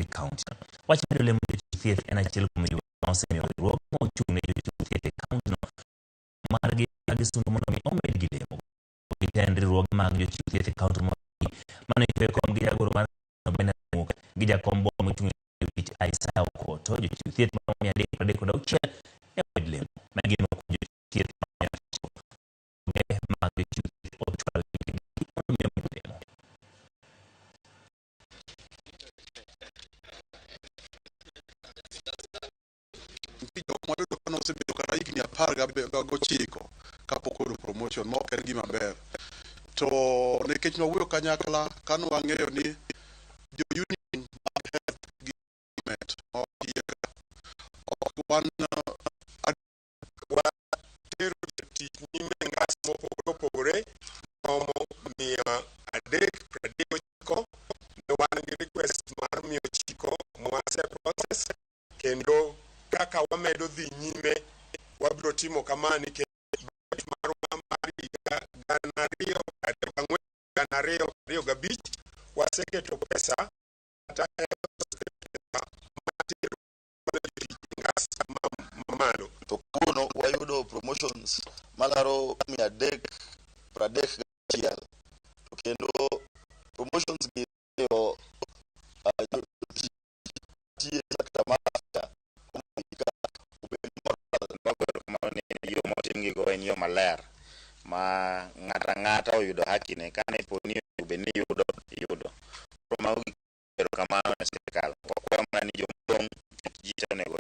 county. Watch the limit theatre and I chill from you on semi or rock more to theatre county. Margi Agisundamami Omed Gilemo. We tend to rock man you theatre county. Money become Giagurman Gija combo between which I saw court or you theatre me a day for the production. Magino theatre gochiko kapok odo promotion mo ker gima ber to nekech nwuoyo kanyakla kanu wang'eyo ni jo union mag health government ok wan tero tich nyime ngas mopogore omo miya adek pradeko ne wan gi request mar miyo chiko mwase process kendo kaka wamedo dhi nyime wabiro timo kamani ke Ganario Gabich waseketo pesa hata mamalo to kuno wayudo promotions malaro mia dek pradek gachiel to kendo promotions gi yo tie kata mata yo motim gi go en yo maler ma ngata oyudo haki ne kane poni beni yudo pro ma ero kamano ne serikal kwa mana ni jomdong jito nego